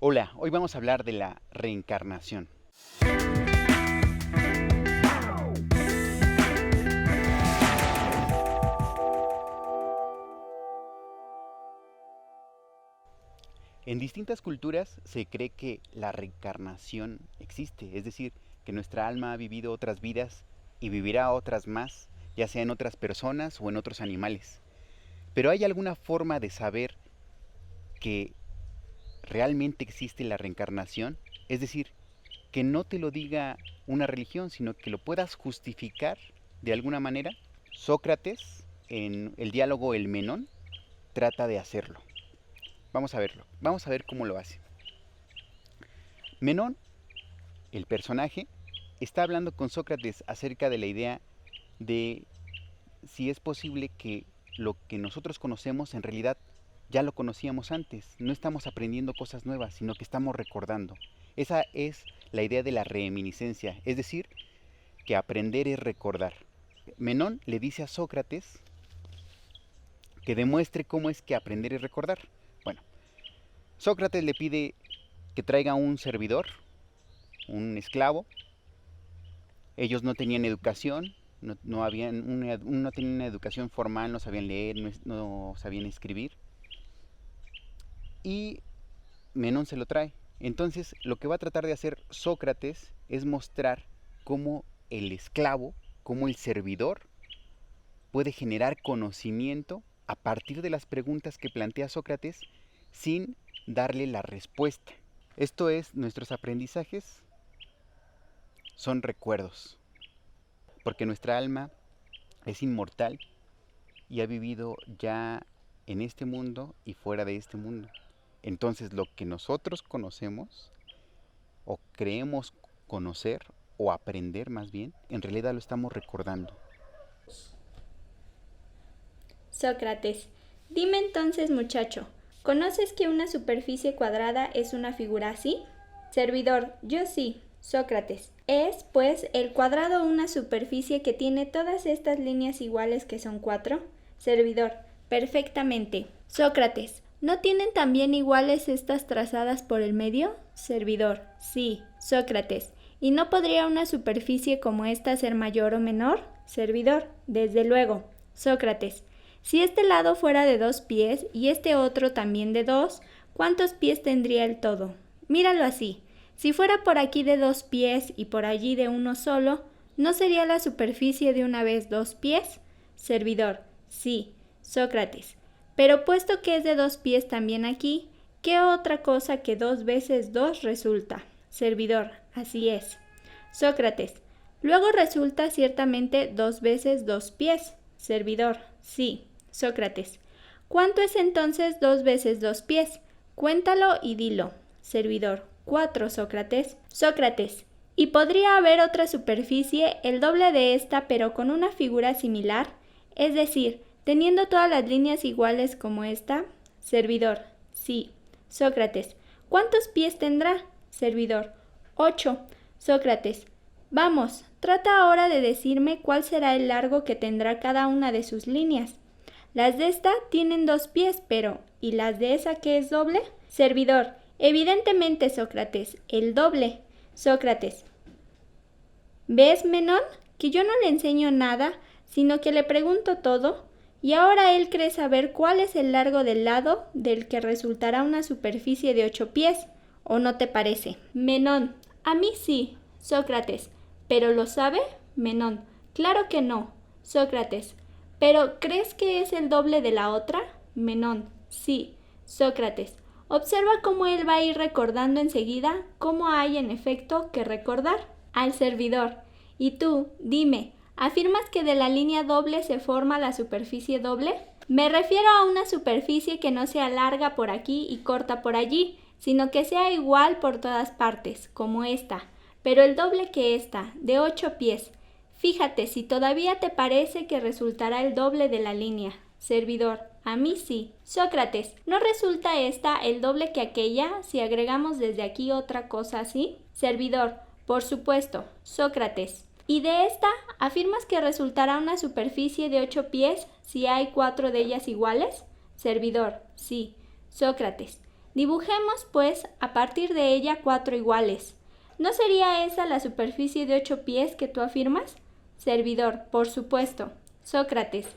Hola, hoy vamos a hablar de la reencarnación. En distintas culturas se cree que la reencarnación existe, es decir, que nuestra alma ha vivido otras vidas y vivirá otras más, ya sea en otras personas o en otros animales. Pero ¿hay alguna forma de saber que realmente existe la reencarnación? Es decir, que no te lo diga una religión, sino que lo puedas justificar de alguna manera. Sócrates, en el diálogo El Menón, trata de hacerlo. Vamos a verlo, vamos a ver cómo lo hace. Menón, el personaje, está hablando con Sócrates acerca de la idea de si es posible que lo que nosotros conocemos en realidad ya lo conocíamos antes. No estamos aprendiendo cosas nuevas, sino que estamos recordando. Esa es la idea de la reminiscencia, es decir, que aprender es recordar. Menón le dice a Sócrates que demuestre cómo es que aprender es recordar. Bueno, Sócrates le pide que traiga un servidor, un esclavo. Ellos no tenían educación, no tenían una educación formal, no sabían leer, no sabían escribir. Y Menón se lo trae. Entonces, lo que va a tratar de hacer Sócrates es mostrar cómo el esclavo, cómo el servidor puede generar conocimiento a partir de las preguntas que plantea Sócrates sin darle la respuesta. Esto es, nuestros aprendizajes son recuerdos, porque nuestra alma es inmortal y ha vivido ya en este mundo y fuera de este mundo. Entonces lo que nosotros conocemos o creemos conocer o aprender más bien, en realidad lo estamos recordando. Sócrates: dime entonces, muchacho, ¿conoces que una superficie cuadrada es una figura así? Servidor: yo sí. Sócrates: ¿es, pues, el cuadrado una superficie que tiene todas estas líneas iguales que son 4? Servidor: perfectamente. Sócrates: ¿no tienen también iguales estas trazadas por el medio? Servidor: sí. Sócrates: ¿y no podría una superficie como esta ser mayor o menor? Servidor: desde luego. Sócrates: si este lado fuera de 2 pies y este otro también de 2, ¿cuántos pies tendría el todo? Míralo así. Si fuera por aquí de 2 pies y por allí de uno solo, ¿no sería la superficie de una vez 2 pies? Servidor: sí. Sócrates: pero puesto que es de 2 pies también aquí, ¿qué otra cosa que 2 veces 2 resulta? Servidor: así es. Sócrates: luego resulta ciertamente 2 veces 2 pies. Servidor: sí. Sócrates: ¿cuánto es entonces 2 veces 2 pies? Cuéntalo y dilo. Servidor: 4, Sócrates. Sócrates: ¿y podría haber otra superficie el doble de esta pero con una figura similar? Es decir, teniendo todas las líneas iguales como esta. Servidor: sí. Sócrates: ¿cuántos pies tendrá? Servidor: 8. Sócrates: vamos, trata ahora de decirme cuál será el largo que tendrá cada una de sus líneas. Las de esta tienen 2 pies, pero ¿y las de esa que es doble? Servidor: evidentemente, Sócrates, el doble. Sócrates: ¿ves, Menón, que yo no le enseño nada, sino que le pregunto todo? Y ahora él cree saber cuál es el largo del lado del que resultará una superficie de 8 pies, ¿o no te parece? Menón: a mí sí. Sócrates: ¿pero lo sabe? Menón: claro que no. Sócrates: ¿pero crees que es el doble de la otra? Menón: sí. Sócrates: observa cómo él va a ir recordando enseguida cómo hay en efecto que recordar. Al servidor: y tú, dime, ¿afirmas que de la línea doble se forma la superficie doble? Me refiero a una superficie que no sea larga por aquí y corta por allí, sino que sea igual por todas partes, como esta, pero el doble que esta, de 8 pies. Fíjate si todavía te parece que resultará el doble de la línea. Servidor: a mí sí. Sócrates: ¿no resulta esta el doble que aquella si agregamos desde aquí otra cosa así? Servidor: por supuesto. Sócrates: ¿y de esta afirmas que resultará una superficie de 8 pies si hay 4 de ellas iguales? Servidor: sí. Sócrates: Dibujemos, pues, a partir de ella 4 iguales. ¿No sería esa la superficie de 8 pies que tú afirmas? Servidor, por supuesto. Sócrates,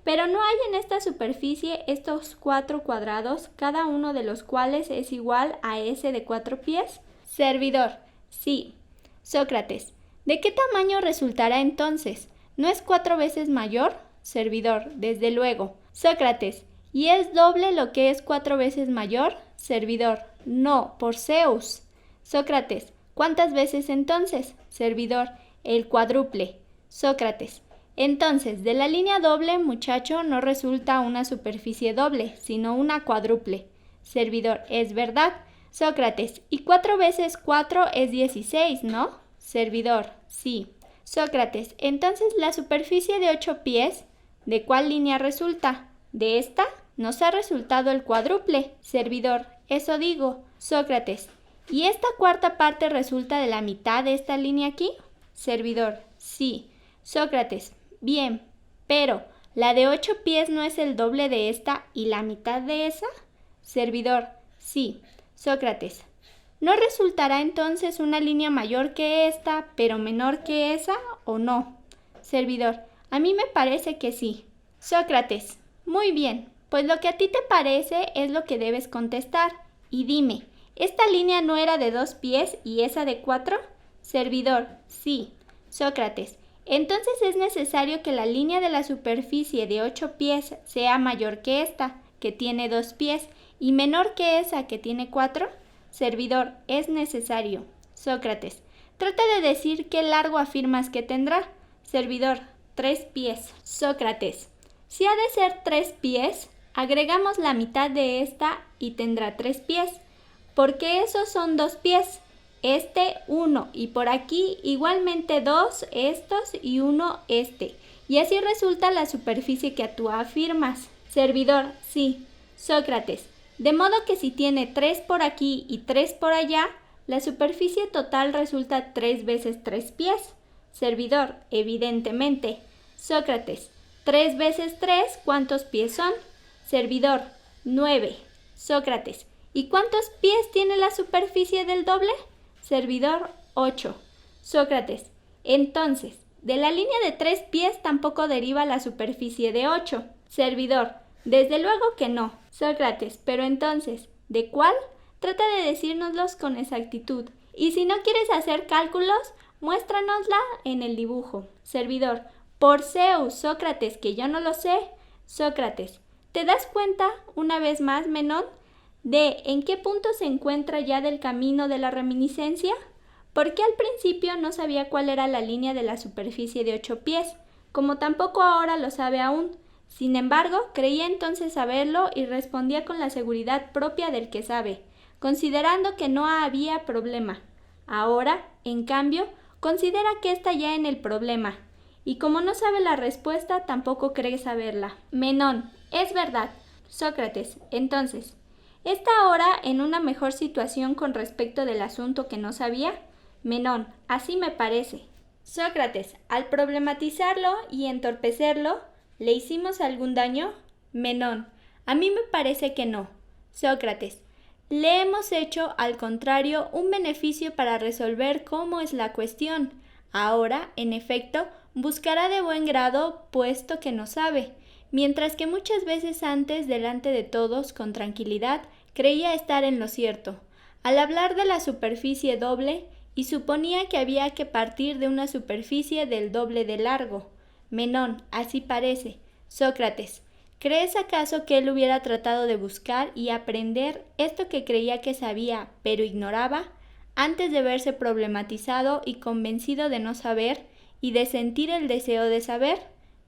pero ¿no hay en esta superficie estos 4 cuadrados, cada uno de los cuales es igual a ese de 4 pies? Servidor, sí. Sócrates, ¿de qué tamaño resultará entonces? ¿No es 4 veces mayor? Servidor, desde luego. Sócrates, ¿y es doble lo que es 4 veces mayor? Servidor, no, por Zeus. Sócrates, ¿cuántas veces entonces? Servidor, el cuádruple. Sócrates, entonces, de la línea doble, muchacho, no resulta una superficie doble, sino una cuádruple. Servidor, es verdad. Sócrates, y 4 veces 4 es 16, ¿no? Servidor, sí. Sócrates, entonces la superficie de 8 pies, ¿de cuál línea resulta? ¿De esta? Nos ha resultado el cuádruple. Servidor, eso digo. Sócrates, ¿y esta cuarta parte resulta de la mitad de esta línea aquí? Servidor, sí. Sócrates, bien, pero ¿la de 8 pies no es el doble de esta y la mitad de esa? Servidor, sí. Sócrates, ¿no resultará entonces una línea mayor que esta, pero menor que esa, o no? Servidor, a mí me parece que sí. Sócrates, muy bien, pues lo que a ti te parece es lo que debes contestar. Y dime, ¿esta línea no era de 2 pies y esa de 4? Servidor, sí. Sócrates, entonces es necesario que la línea de la superficie de 8 pies sea mayor que esta, que tiene 2 pies, y menor que esa, que tiene 4. Servidor, es necesario. Sócrates, trata de decir qué largo afirmas que tendrá. Servidor, 3 pies. Sócrates, si ha de ser 3 pies, agregamos la mitad de esta y tendrá 3 pies, porque esos son 2 pies. Este 1 y por aquí igualmente 2 estos y 1 este. Y así resulta la superficie que tú afirmas. Servidor, sí. Sócrates, de modo que si tiene 3 por aquí y 3 por allá, la superficie total resulta 3 veces 3 pies. Servidor, evidentemente. Sócrates, 3 veces 3, ¿cuántos pies son? Servidor, 9. Sócrates, ¿y cuántos pies tiene la superficie del doble? Servidor, 8. Sócrates, entonces, de la línea de 3 pies tampoco deriva la superficie de 8. Servidor, desde luego que no. Sócrates, pero entonces, ¿de cuál? Trata de decírnoslos con exactitud. Y si no quieres hacer cálculos, muéstranosla en el dibujo. Servidor, por Zeus, Sócrates, que yo no lo sé. Sócrates, ¿te das cuenta, una vez más, Menón, de en qué punto se encuentra ya del camino de la reminiscencia? Porque al principio no sabía cuál era la línea de la superficie de 8 pies, como tampoco ahora lo sabe aún. Sin embargo, creía entonces saberlo y respondía con la seguridad propia del que sabe, considerando que no había problema. Ahora, en cambio, considera que está ya en el problema, y como no sabe la respuesta, tampoco cree saberla. Menón, es verdad. Sócrates, entonces, ¿está ahora en una mejor situación con respecto del asunto que no sabía? Menón, así me parece. Sócrates, al problematizarlo y entorpecerlo, ¿le hicimos algún daño? Menón, a mí me parece que no. Sócrates, le hemos hecho, al contrario, un beneficio para resolver cómo es la cuestión. Ahora, en efecto, buscará de buen grado, puesto que no sabe, mientras que muchas veces antes, delante de todos, con tranquilidad, creía estar en lo cierto. Al hablar de la superficie doble, y suponía que había que partir de una superficie del doble de largo. Menón, así parece. Sócrates, ¿crees acaso que él hubiera tratado de buscar y aprender esto que creía que sabía, pero ignoraba, antes de verse problematizado y convencido de no saber, y de sentir el deseo de saber?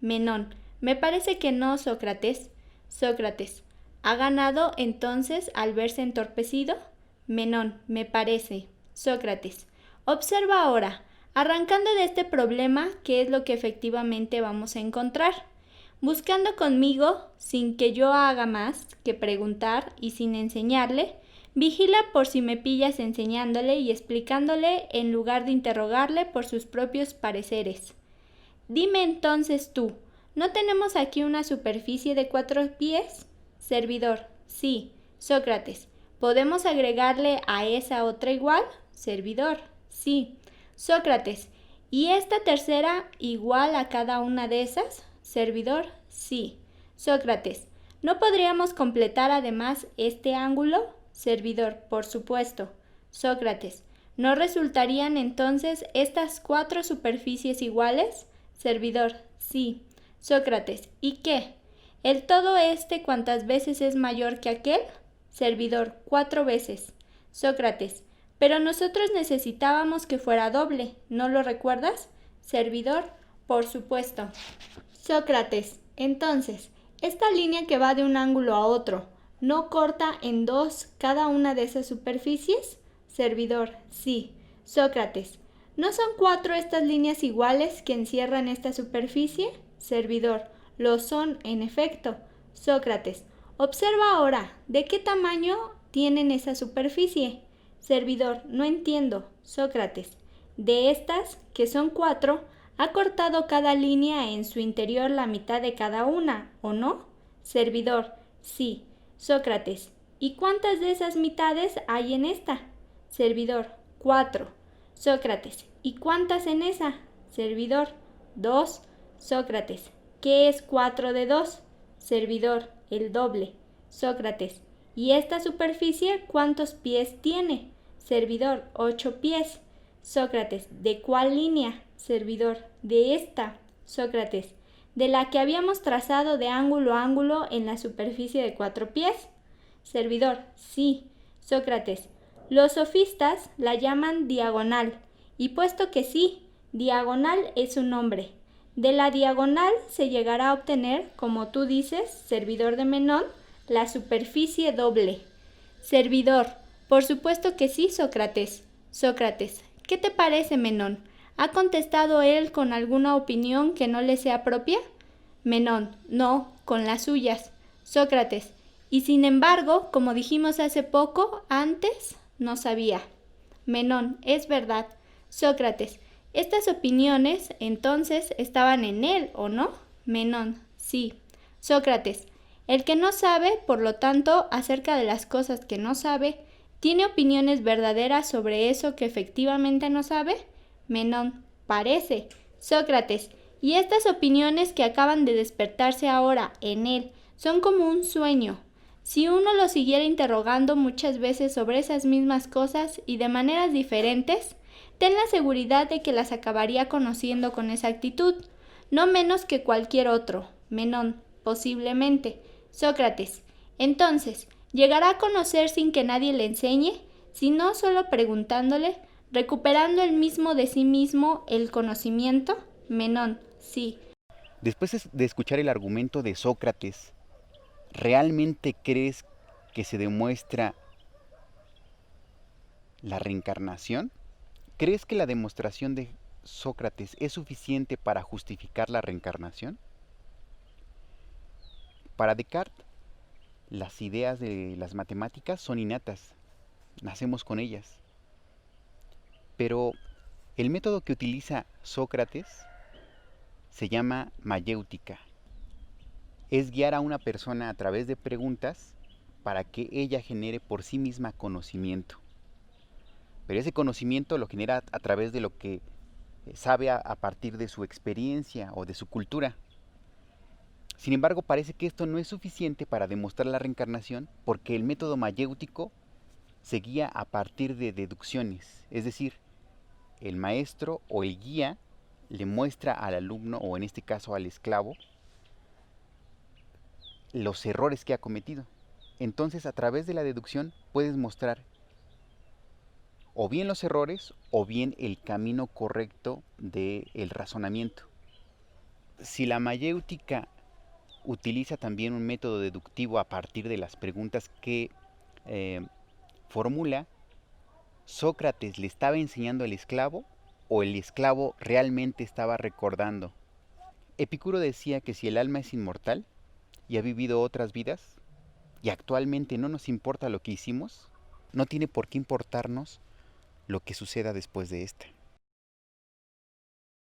Menón, me parece que no, Sócrates. Sócrates, ¿ha ganado entonces al verse entorpecido? Menón, me parece. Sócrates, observa ahora, arrancando de este problema, qué es lo que efectivamente vamos a encontrar. Buscando conmigo, sin que yo haga más que preguntar y sin enseñarle, vigila por si me pillas enseñándole y explicándole en lugar de interrogarle por sus propios pareceres. Dime entonces tú, ¿no tenemos aquí una superficie de 4 pies? Servidor, sí. Sócrates, ¿Podemos agregarle a esa otra igual? Servidor, sí. Sócrates, ¿y esta tercera igual a cada una de esas? Servidor, sí. Sócrates, ¿no podríamos completar además este ángulo? Servidor, por supuesto. Sócrates, ¿no resultarían entonces estas 4 superficies iguales? Servidor, sí. Sócrates, ¿y qué? ¿El todo este cuántas veces es mayor que aquel? Servidor, 4 veces. Sócrates, pero nosotros necesitábamos que fuera doble, ¿no lo recuerdas? Servidor, por supuesto. Sócrates, entonces, esta línea que va de un ángulo a otro, ¿no corta en 2 cada una de esas superficies? Servidor, sí. Sócrates, ¿no son 4 estas líneas iguales que encierran esta superficie? Servidor, lo son, en efecto. Sócrates, observa ahora, ¿de qué tamaño tienen esa superficie? Servidor, no entiendo. Sócrates, de estas, que son 4, ha cortado cada línea en su interior la mitad de cada una, ¿o no? Servidor, sí. Sócrates, ¿y cuántas de esas mitades hay en esta? Servidor, 4. Sócrates, ¿y cuántas en esa? Servidor, 2. Sócrates, ¿qué es 4 de 2? Servidor, el doble. Sócrates, ¿y esta superficie cuántos pies tiene? Servidor, 8 pies. Sócrates, ¿de cuál línea? Servidor, de esta. Sócrates, de la que habíamos trazado de ángulo a ángulo en la superficie de 4 pies. Servidor, sí. Sócrates, los sofistas la llaman diagonal, y puesto que sí, diagonal es su nombre. De la diagonal se llegará a obtener, como tú dices, servidor de Menón, la superficie doble. Servidor, por supuesto que sí, Sócrates. Sócrates, ¿qué te parece, Menón? ¿Ha contestado él con alguna opinión que no le sea propia? Menón, no, con las suyas. Sócrates, y sin embargo, como dijimos hace poco, antes no sabía. Menón, es verdad. Sócrates, estas opiniones entonces estaban en él, ¿o no? Menón, sí. Sócrates, el que no sabe, por lo tanto, acerca de las cosas que no sabe, ¿tiene opiniones verdaderas sobre eso que efectivamente no sabe? Menón, parece. Sócrates, y estas opiniones que acaban de despertarse ahora en él son como un sueño. Si uno lo siguiera interrogando muchas veces sobre esas mismas cosas y de maneras diferentes, ten la seguridad de que las acabaría conociendo con exactitud, no menos que cualquier otro. Menón, posiblemente. Sócrates, entonces, ¿llegará a conocer sin que nadie le enseñe, sino solo preguntándole, recuperando él mismo de sí mismo el conocimiento? Menón, sí. Después de escuchar el argumento de Sócrates, ¿realmente crees que se demuestra la reencarnación? ¿Crees que la demostración de Sócrates es suficiente para justificar la reencarnación? Para Descartes, las ideas de las matemáticas son innatas, nacemos con ellas. Pero el método que utiliza Sócrates se llama mayéutica. Es guiar a una persona a través de preguntas para que ella genere por sí misma conocimiento. Pero ese conocimiento lo genera a través de lo que sabe a partir de su experiencia o de su cultura. Sin embargo, parece que esto no es suficiente para demostrar la reencarnación porque el método mayéutico se guía a partir de deducciones, es decir, el maestro o el guía le muestra al alumno, o en este caso al esclavo, los errores que ha cometido. Entonces, a través de la deducción puedes mostrar o bien los errores o bien el camino correcto del razonamiento. Si la mayéutica utiliza también un método deductivo a partir de las preguntas que formula, ¿Sócrates le estaba enseñando al esclavo o el esclavo realmente estaba recordando? Epicuro decía que si el alma es inmortal y ha vivido otras vidas y actualmente no nos importa lo que hicimos, no tiene por qué importarnos lo que suceda después de esta.